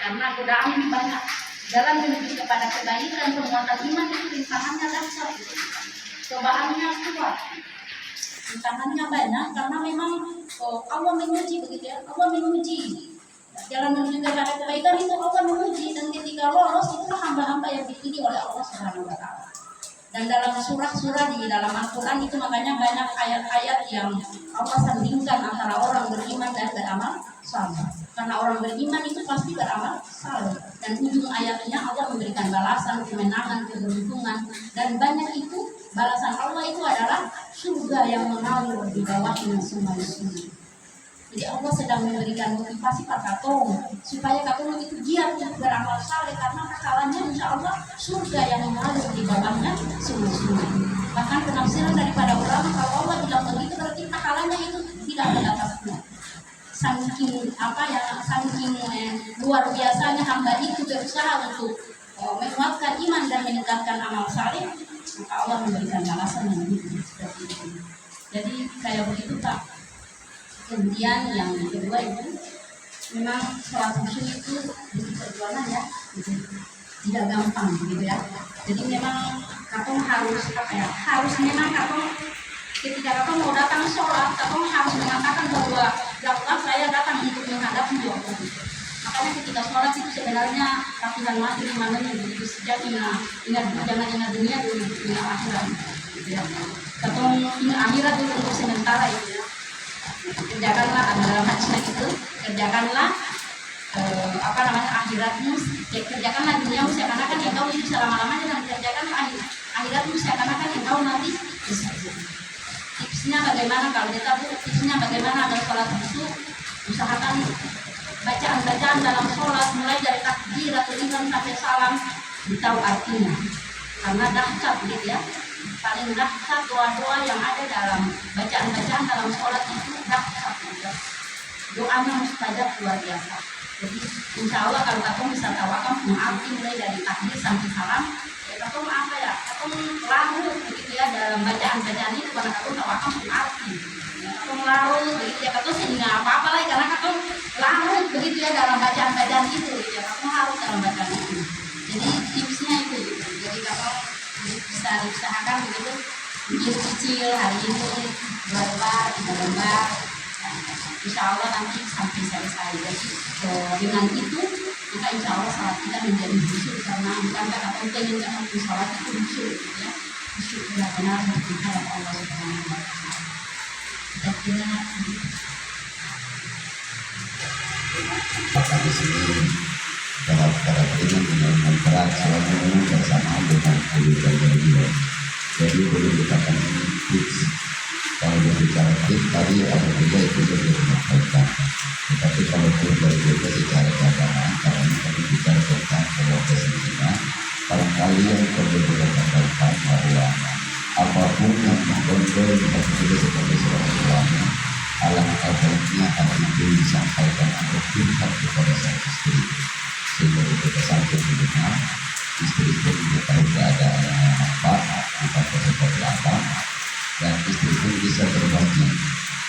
karena godaan banyak. Jalan menuju kepada kebaikan penguatan iman itu rintangannya dahsyat, cobaannya kuat, rintangannya banyak karena memang Allah menguji begitu ya, Allah menguji. Jalan menuju kepada kebaikan itu Allah menguji, dan ketika lolos itulah hamba-hamba yang dipilih oleh Allah Subhanahu wa Ta'ala. Dan dalam surah-surah di dalam Al-Quran itu makanya banyak ayat-ayat yang Allah sandingkan antara orang beriman dan beramal saleh. Karena orang beriman itu pasti beramal saleh. Dan ujung ayatnya Allah memberikan balasan, kemenangan, keberuntungan, dan banyak itu balasan Allah itu adalah surga yang mengalir di bawahnya sungai-sungai. Jadi Allah sedang memberikan motivasi pada katong supaya katong itu giat untuk beramal saleh, karena pahalanya insya Allah surga yang mengalir di bawahnya sungai-sungai. Bahkan penafsiran daripada ulama, kalau Allah bilang begitu berarti pahalanya itu tidak ada batasnya. Saking luar biasanya hamba itu berusaha untuk menguatkan iman dan meningkatkan amal saleh, maka Allah memberikan balasan yang begitu seperti itu. Jadi kayak begitu Pak. Kemudian yang kedua itu memang sholat khusyuk itu butuh perjuangan ya, tidak gampang gitu ya. Jadi memang katong harus memang katong ketika katong mau datang sholat, katong harus mengatakan bahwa ya Allah, saya datang untuk menghadap Allah. Makanya ketika sholat itu sebenarnya latihan mati 5 menit begitu saja. Jangan ingat dunia dulu, ingat akhirat gitu ya. Katong ingat akhirat dulu untuk sementara itu ya. Kerjakanlah dalam hadisnya itu, kerjakanlah akhiratmu, kerjakanlah duniamu seakan-akan engkau hidup selama-lamanya, dan kerjakanlah akhiratmu seakan-akan engkau mati. Tipsnya bagaimana kalau kita tipsnya bagaimana agar sholat itu usahakan bacaan-bacaan dalam sholat mulai dari takbiratul ihram sampai salam ditahu artinya, karena dahsyat gitu ya. Paling dahsyat doa-doa yang ada dalam bacaan-bacaan dalam sholat itu dahsyat gitu. Doanya mustajab luar biasa. Jadi insya Allah kalau katong bisa tawakal mengarti mulai dari takbir sampai salam, ya katong katong larut begitu ya dalam bacaan-bacaan itu, karena katong tawakal mengarti. Katong larut begitu ya, katong sehingga apa-apa lagi karena katong larut begitu ya dalam bacaan-bacaan itu gitu ya, katong harus dalam bacaan itu. Jadi tipsnya itu gitu. Jadi katong bisa diusahakan begitu, bikin kecil hari ini 2 lembar, 3 lembar, insya Allah nanti sampai selesai. Jadi dengan itu maka insya Allah salat kita menjadi khusyuk, karena bukan katong pengen katong salat itu khusyuk ya, khusyuk benar-benar menghadap Allah Subhanahu wa Ta'ala. Kita kira maka di sini para dengan berat selalu bersama dengan Ayu dan Beliau. Jadi boleh dikatakan ini tips. Kalau berbicara tips tadi ada juga itu sudah disampaikan. Tetapi kalau dari juga secara keagamaan, kalau kami bicara tentang profesinya, barangkali yang perlu kita sampaikan bahwa apapun yang menggonggol kita juga sebagai seorang ulama, alangkah baiknya hal itu disampaikan atau curhat kepada sang istri, sehingga ketika sampai di rumah istri pun mengetahui keadaannya apa, bukan seperti apa, dan istri pun bisa berbagi.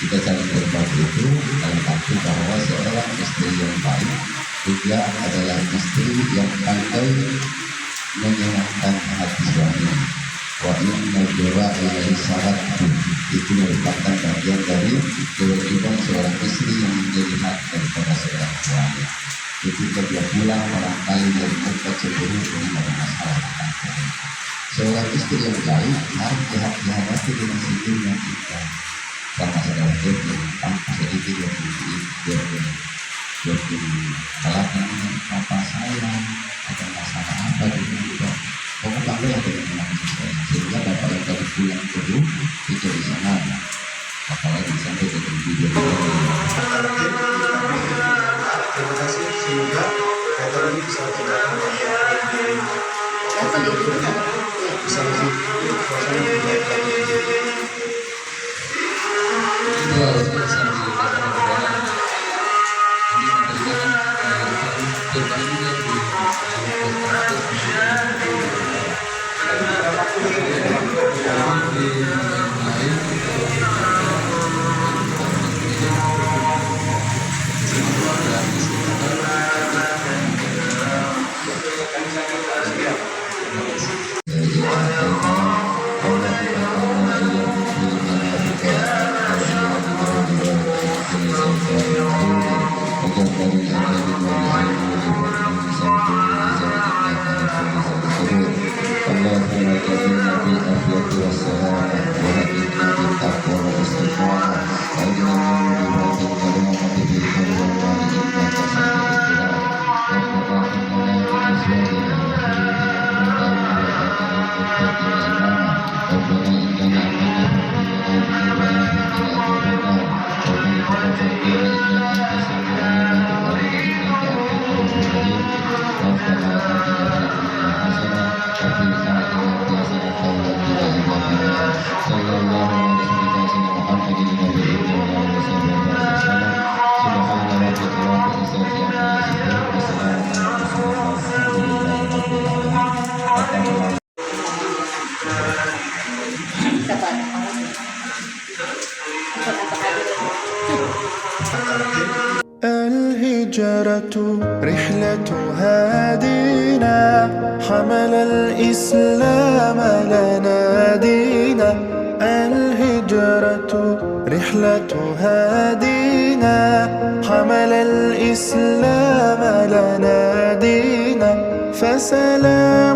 Kita saling berbagi itu dalam arti bahwa seorang istri yang baik juga adalah istri yang pandai menyenangkan hati suami. Wa inna jawaa'i syarat itu merupakan bagian dari kewajiban seorang istri yang menjadi hak daripada seorang suami. Ketika dia pulang barangkali dari tempat sebelum dengan masalah seorang istri yang baik harus dihadapi dengan senyum yang indah. Karena seorang istri tanpa sedikit yang kalahkan apa sayang atau masalah apa juga. Kamu bangga ya dengan menangis saya, sehingga bapak yang tadi pulang dulu itu di sana, apalagi sampai dengan video. Terima kasih, semoga kata ini bisa kita bisa الهجرة رحلة هادينا، حمل الإسلام لنا دينا. الهجرة رحلة هادينا، حمل الإسلام لنا دينا. فسلام